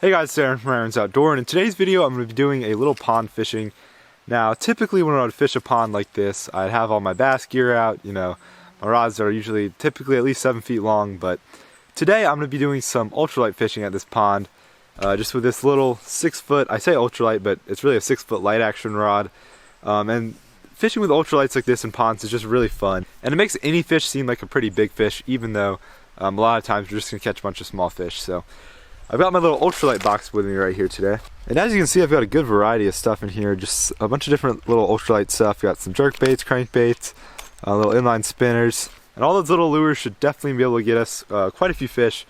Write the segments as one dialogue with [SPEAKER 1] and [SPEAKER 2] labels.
[SPEAKER 1] Hey guys, it's Aaron from Aaron's Outdoor, and in today's video I'm going to be doing a little pond fishing. Now, typically when I would fish a pond like this, I'd have all my bass gear out, you know, my rods are typically at least 7 feet long, but today I'm going to be doing some ultralight fishing at this pond, just with this little 6-foot, I say ultralight, but it's really a 6-foot light action rod, and fishing with ultralights like this in ponds is just really fun, and it makes any fish seem like a pretty big fish, even though a lot of times you're just going to catch a bunch of small fish. So I've got my little ultralight box with me right here today. And as you can see, I've got a good variety of stuff in here, just a bunch of different little ultralight stuff. Got some jerk baits, crankbaits, little inline spinners, and all those little lures should definitely be able to get us quite a few fish.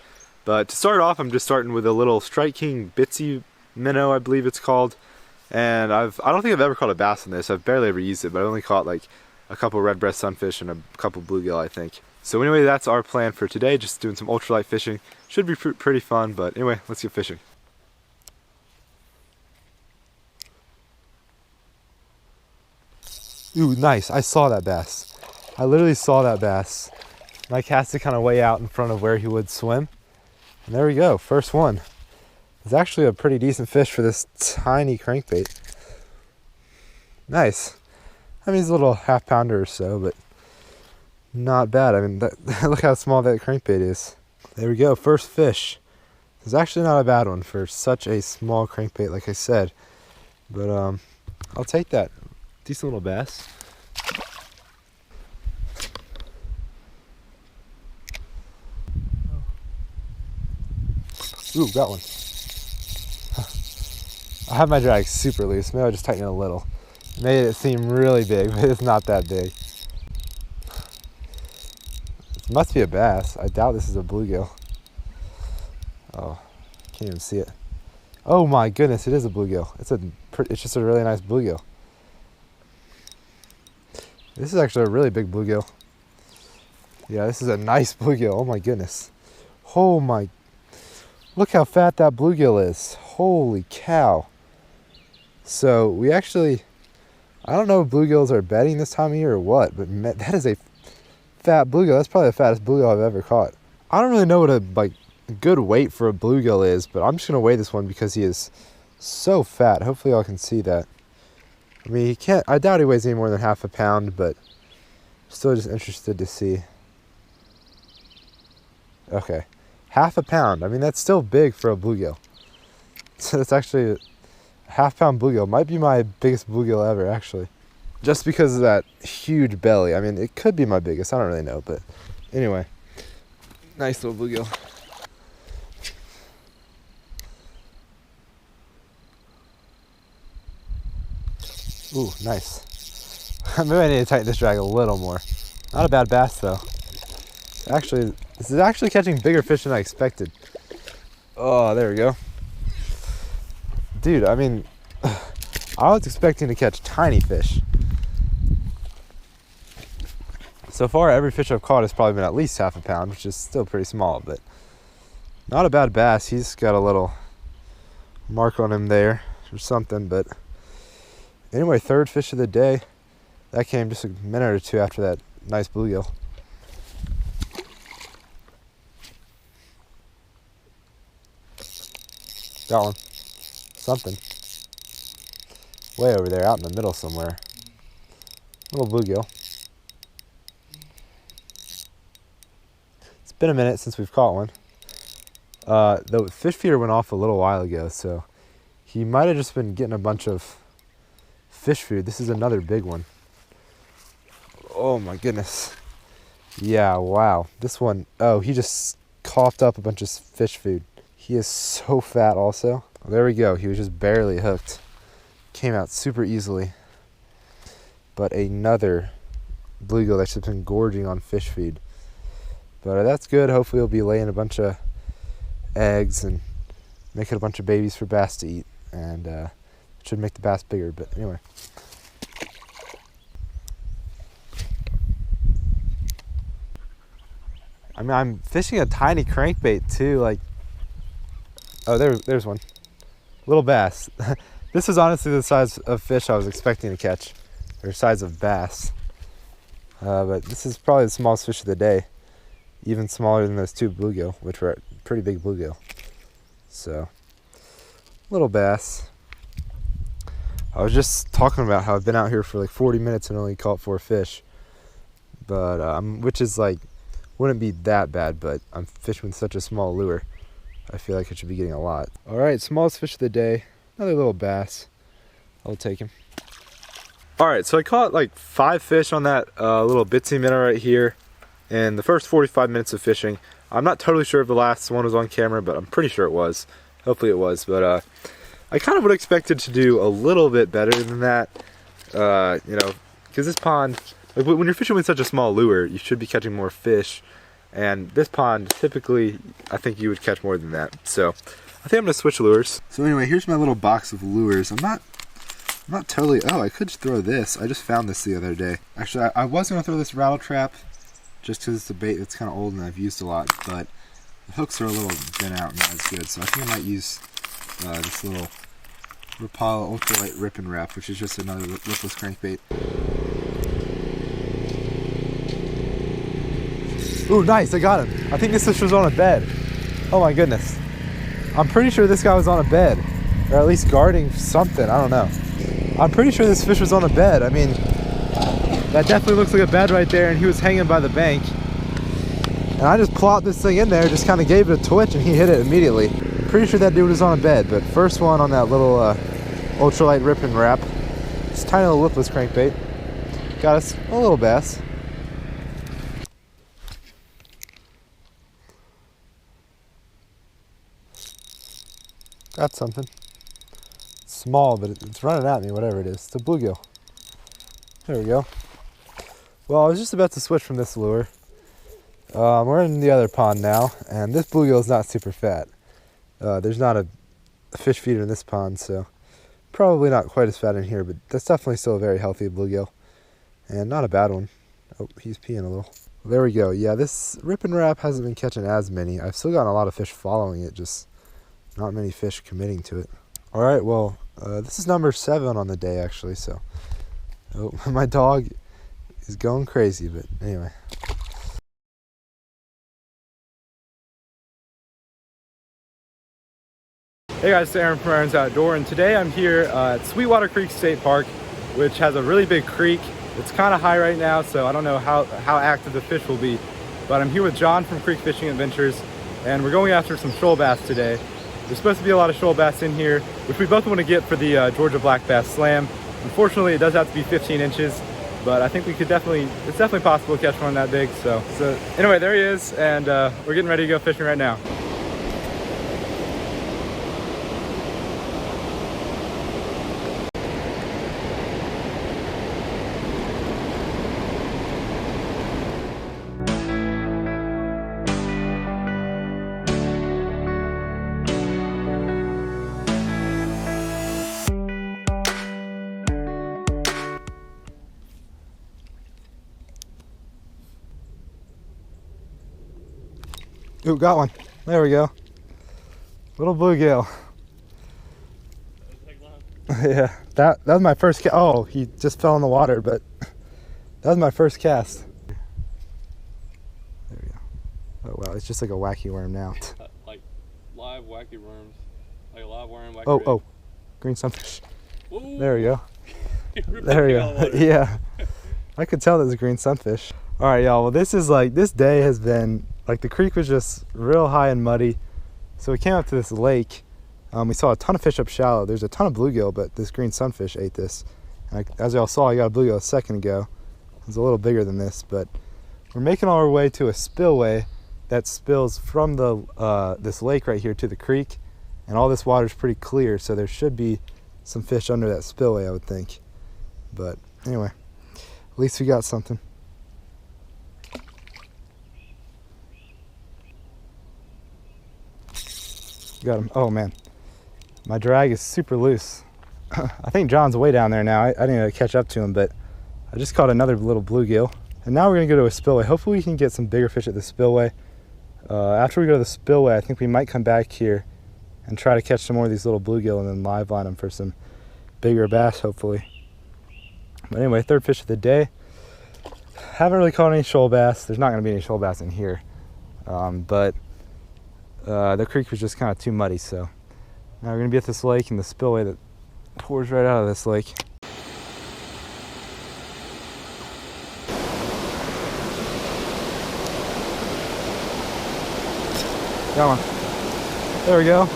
[SPEAKER 1] But to start off, I'm just starting with a little Strike King Bitsy minnow, I believe it's called. And I don't think I've ever caught a bass on this. I've barely ever used it, but I only caught like a couple red breast sunfish and a couple bluegill, I think. So anyway, that's our plan for today, just doing some ultralight fishing. Should be pretty fun, but anyway, let's get fishing. Ooh, nice. I saw that bass. I literally saw that bass. And I cast it kind of way out in front of where he would swim. And there we go, first one. It's actually a pretty decent fish for this tiny crankbait. Nice. I mean, he's a little half pounder or so, but not bad. I mean, look how small that crankbait is. There we go, first fish. It's actually not a bad one for such a small crankbait, like I said. But I'll take that. Decent little bass. Ooh, got one. I have my drag super loose. Maybe I'll just tighten it a little. Made it seem really big, but it's not that big. It must be a bass. I doubt this is a bluegill. Oh, can't even see it. Oh my goodness, it is a bluegill. It's just a really nice bluegill. This is actually a really big bluegill. Yeah, this is a nice bluegill. Oh my goodness. Oh my, look how fat that bluegill is. Holy cow. So we actually, I don't know if bluegills are bedding this time of year or what, but that is a fat bluegill. That's probably the fattest bluegill I've ever caught. I don't really know what a good weight for a bluegill is, but I'm just gonna weigh this one because he is so fat. Hopefully y'all can see that. I mean, I doubt he weighs any more than half a pound, but still just interested to see. Okay, half a pound. I mean, that's still big for a bluegill. So it's actually a half-pound bluegill. Might be my biggest bluegill ever, actually. Just because of that huge belly. I mean, it could be my biggest. I don't really know, but anyway. Nice little bluegill. Ooh, nice. Maybe I need to tighten this drag a little more. Not a bad bass, though. Actually, this is actually catching bigger fish than I expected. Oh, there we go. Dude, I mean, I was expecting to catch tiny fish. So far, every fish I've caught has probably been at least half a pound, which is still pretty small, but not a bad bass. He's got a little mark on him there or something, but anyway, third fish of the day. That came just a minute or two after that nice bluegill. Got one. Something. Way over there, out in the middle somewhere. Little bluegill. It's been a minute since we've caught one. The fish feeder went off a little while ago, so he might have just been getting a bunch of fish food. This is another big one. Oh my goodness. Yeah, wow. This one, oh, he just coughed up a bunch of fish food. He is so fat also. Oh, there we go. He was just barely hooked. Came out super easily. But another bluegill that's just been gorging on fish feed. But that's good. Hopefully he'll be laying a bunch of eggs and making a bunch of babies for bass to eat. And it should make the bass bigger. But anyway. I mean, I'm fishing a tiny crankbait too. Like, oh, there's one. Little bass. This is honestly the size of fish I was expecting to catch, or size of bass. But this is probably the smallest fish of the day. Even smaller than those two bluegill, which were a pretty big bluegill. So little bass. I was just talking about how I've been out here for like 40 minutes and only caught 4 fish. But, which is like, wouldn't be that bad, but I'm fishing with such a small lure. I feel like I should be getting a lot. All right, smallest fish of the day, another little bass. I'll take him. All right, so I caught like 5 fish on that little bitsy minnow right here in the first 45 minutes of fishing. I'm not totally sure if the last one was on camera, but I'm pretty sure it was. Hopefully it was, but I kind of would have expected to do a little bit better than that. You know, because this pond, like when you're fishing with such a small lure, you should be catching more fish. And this pond, typically, I think you would catch more than that. So I think I'm gonna switch lures. So anyway, here's my little box of lures. I'm not totally, oh, I could throw this. I just found this the other day. Actually, I was gonna throw this rattle trap just because it's a bait that's kind of old and I've used a lot, but the hooks are a little bent out and not as good. So I think I might use this little Rapala ultralight rip and wrap, which is just another lipless crankbait. Ooh, nice, I got him. I think this fish was on a bed. Oh my goodness. I'm pretty sure this guy was on a bed, or at least guarding something, I don't know. I'm pretty sure this fish was on a bed. I mean, that definitely looks like a bed right there, and he was hanging by the bank. And I just plopped this thing in there, just kind of gave it a twitch, and he hit it immediately. I'm pretty sure that dude was on a bed, but first one on that little ultralight rip and wrap. Just tiny little lipless crankbait. Got us a little bass. Got something. Small, but it's running at me, whatever it is. It's a bluegill. There we go. Well, I was just about to switch from this lure. We're in the other pond now, and this bluegill is not super fat. There's not a fish feeder in this pond, so probably not quite as fat in here, but that's definitely still a very healthy bluegill. And not a bad one. Oh, he's peeing a little. Well, there we go. Yeah, this rip and wrap hasn't been catching as many. I've still gotten a lot of fish following it, just not many fish committing to it. All right, well, this is number 7 on the day, actually, so. Oh, my dog is going crazy, but anyway. Hey guys, it's Aaron from Aaron's Outdoor, and today I'm here at Sweetwater Creek State Park, which has a really big creek. It's kind of high right now, so I don't know how active the fish will be, but I'm here with John from Creek Fishing Adventures, and we're going after some shoal bass today. There's supposed to be a lot of shoal bass in here, which we both want to get for the Georgia Black Bass Slam. Unfortunately, it does have to be 15 inches, but I think we could it's definitely possible to catch one that big. So anyway, there he is, and we're getting ready to go fishing right now. Ooh, got one. There we go. Little bluegill. Yeah, that was my first cast. Oh, he just fell in the water, but that was my first cast. There we go. Oh wow, it's just like a wacky worm now.
[SPEAKER 2] Like live wacky worms. Like a live worm, wacky
[SPEAKER 1] oh, green sunfish.
[SPEAKER 2] Ooh.
[SPEAKER 1] There we go. There we go. Yeah, I could tell that was a green sunfish. All right, y'all. Well, this day has been, like, the creek was just real high and muddy. So we came up to this lake. We saw a ton of fish up shallow. There's a ton of bluegill, but this green sunfish ate this. And as y'all saw, I got a bluegill a second ago. It was a little bigger than this, but we're making our way to a spillway that spills from the this lake right here to the creek. And all this water is pretty clear, so there should be some fish under that spillway, I would think. But anyway, at least we got something. Got him. Oh man, my drag is super loose. I think John's way down there now. I didn't even catch up to him, but I just caught another little bluegill. And now we're gonna go to a spillway. Hopefully we can get some bigger fish at the spillway. After we go to the spillway, I think we might come back here and try to catch some more of these little bluegill and then live line them for some bigger bass, hopefully. But anyway, third fish of the day. Haven't really caught any shoal bass. There's not gonna be any shoal bass in here, but the creek was just kind of too muddy, so Now we're gonna be at this lake and the spillway that pours right out of this lake. Got one. There we go.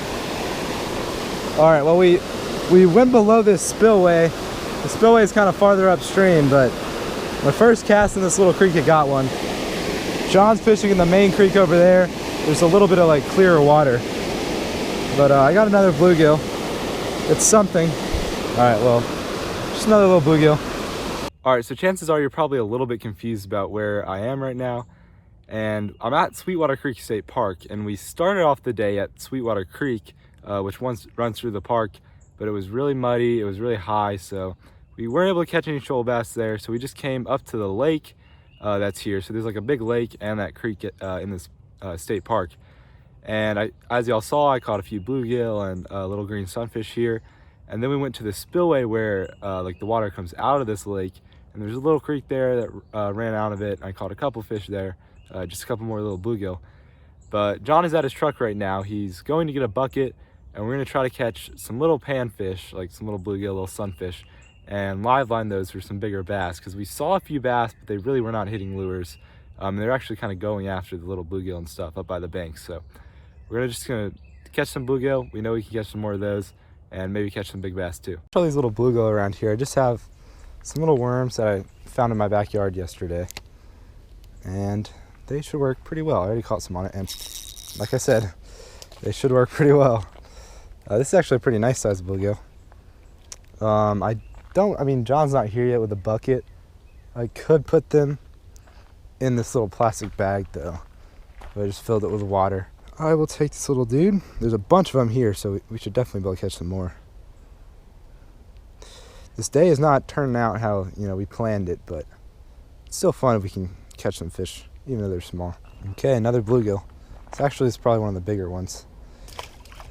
[SPEAKER 1] All right, well we went below this spillway. The spillway is kind of farther upstream, but my first cast in this little creek, I got one. John's fishing in the main creek over there. There's a little bit of like clearer water. But I got another bluegill. It's something. All right, well, just another little bluegill. All right, so chances are you're probably a little bit confused about where I am right now. And I'm at Sweetwater Creek State Park, and we started off the day at Sweetwater Creek, which runs through the park, but it was really muddy, it was really high, so we weren't able to catch any shoal bass there, so we just came up to the lake that's here. So there's like a big lake and that creek in this state park. And as y'all saw, I caught a few bluegill and little green sunfish here. And then we went to the spillway where like the water comes out of this lake, and there's a little creek there that ran out of it. I caught a couple fish there. Just a couple more little bluegill. But John is at his truck right now. He's going to get a bucket, and we're going to try to catch some little panfish, like some little bluegill, little sunfish, and live line those for some bigger bass, because we saw a few bass, but they really were not hitting lures. They're actually kind of going after the little bluegill and stuff up by the bank. So we're just going to catch some bluegill. We know we can catch some more of those, and maybe catch some big bass too. All these little bluegill around here. I just have some little worms that I found in my backyard yesterday, and they should work pretty well. I already caught some on it, and like I said, they should work pretty well. This is actually a pretty nice sized bluegill. I mean, John's not here yet with a bucket. I could put them in this little plastic bag though, but I just filled it with water. I will take this little dude. There's a bunch of them here, so we should definitely be able to catch some more. This day is not turning out how, you know, we planned it, but it's still fun if we can catch some fish, even though they're small. Okay, another bluegill. It's probably one of the bigger ones.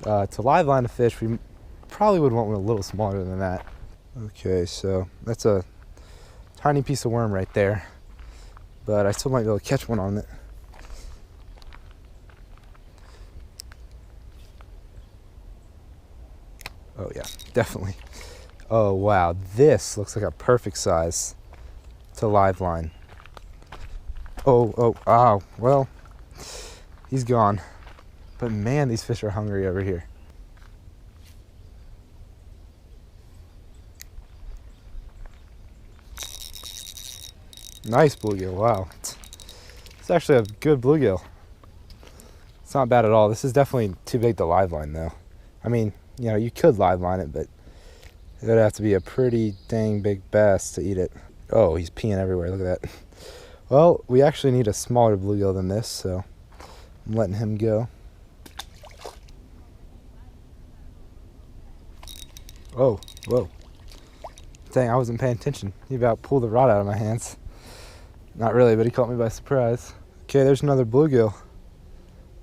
[SPEAKER 1] To live line a fish, we probably would want one a little smaller than that. Okay, so that's a tiny piece of worm right there, but I still might be able to catch one on it. Oh yeah, definitely. Oh wow, this looks like a perfect size to live line. Oh, well, he's gone. But man, these fish are hungry over here. Nice bluegill, wow. It's actually a good bluegill. It's not bad at all. This is definitely too big to live line though. I mean, you know, you could live line it, but it would have to be a pretty dang big bass to eat it. Oh, he's peeing everywhere, look at that. Well, we actually need a smaller bluegill than this, so I'm letting him go. Oh, whoa. Dang, I wasn't paying attention. He about pulled the rod out of my hands. Not really, but he caught me by surprise. Okay, there's another bluegill.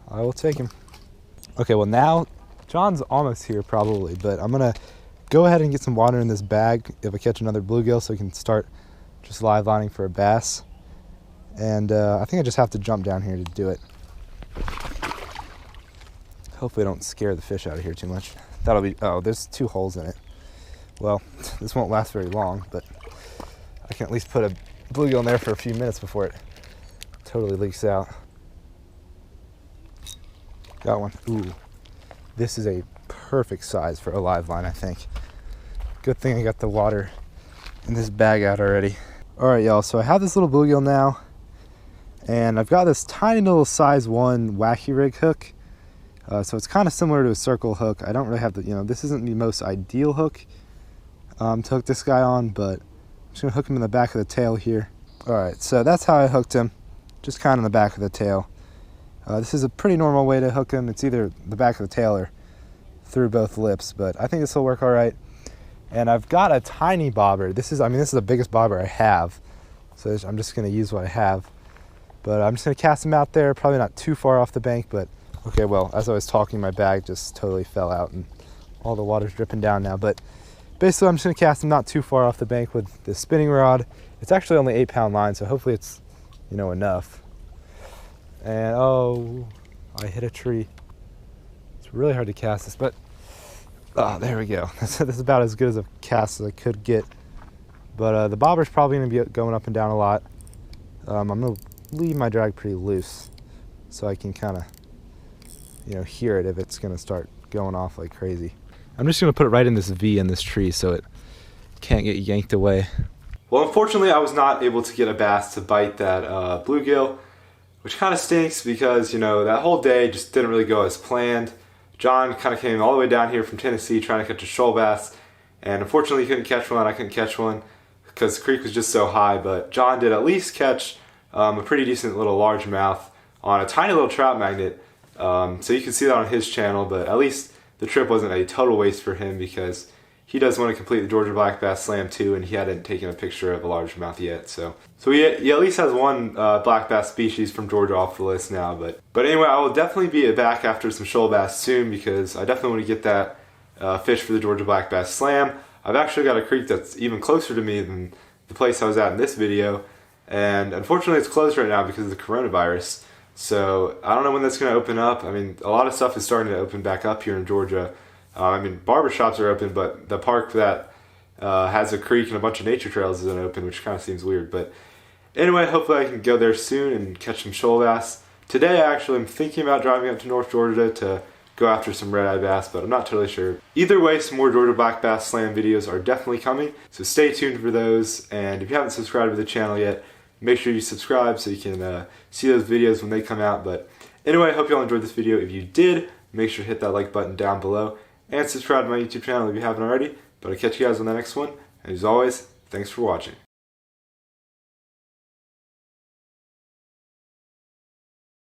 [SPEAKER 1] I will take him. Okay, well now, John's almost here probably, but I'm gonna go ahead and get some water in this bag if I catch another bluegill so we can start just live lining for a bass. And I think I just have to jump down here to do it. Hopefully I don't scare the fish out of here too much. That'll be, oh, there's 2 holes in it. Well, this won't last very long, but I can at least put a bluegill in there for a few minutes before it totally leaks out. Got one. Ooh, this is a perfect size for a live line, I think. Good thing I got the water in this bag out already. All right, y'all, so I have this little bluegill now, and I've got this tiny little size 1 wacky rig hook. So it's kind of similar to a circle hook. I don't really have the, you know, this isn't the most ideal hook to hook this guy on, but I'm just gonna hook him in the back of the tail here. All right, so that's how I hooked him, just kind of in the back of the tail. This is a pretty normal way to hook him. It's either the back of the tail or through both lips, but I think this will work all right. And I've got a tiny bobber. This is the biggest bobber I have. So I'm just gonna use what I have. But I'm just gonna cast him out there, probably not too far off the bank, but okay, well, as I was talking, my bag just totally fell out and all the water's dripping down now. But basically, I'm just gonna cast him not too far off the bank with the spinning rod. It's actually only 8-pound line, so hopefully it's, you know, enough. And oh, I hit a tree. It's really hard to cast this, but Oh, there we go. That's about as good as a cast as I could get. But the bobber's probably going to be going up and down a lot. I'm going to leave my drag pretty loose so I can kind of, hear it if it's going to start going off like crazy. I'm just going to put it right in this V in this tree so it can't get yanked away. Well, unfortunately, I was not able to get a bass to bite that bluegill, which kind of stinks because, that whole day just didn't really go as planned. John kind of came all the way down here from Tennessee trying to catch a shoal bass, and unfortunately he couldn't catch one. I couldn't catch one because the creek was just so high, but John did at least catch a pretty decent little largemouth on a tiny little trout magnet. So you can see that on his channel, but at least the trip wasn't a total waste for him because he does want to complete the Georgia Black Bass Slam too, and he hadn't taken a picture of a largemouth yet. So he at least has one black bass species from Georgia off the list now. But anyway, I will definitely be back after some shoal bass soon because I definitely want to get that fish for the Georgia Black Bass Slam. I've actually got a creek that's even closer to me than the place I was at in this video, and unfortunately it's closed right now because of the coronavirus. So I don't know when that's going to open up. I mean, a lot of stuff is starting to open back up here in Georgia. Barbershops are open, but the park that has a creek and a bunch of nature trails isn't open, which kind of seems weird. But anyway, hopefully I can go there soon and catch some shoal bass. Today, actually, I'm thinking about driving up to North Georgia to go after some red-eye bass, but I'm not totally sure. Either way, some more Georgia Black Bass Slam videos are definitely coming, so stay tuned for those. And if you haven't subscribed to the channel yet, make sure you subscribe so you can see those videos when they come out. But anyway, I hope you all enjoyed this video. If you did, make sure to hit that like button down below and subscribe to my YouTube channel if you haven't already. But I'll catch you guys on the next one. And as always, thanks for watching.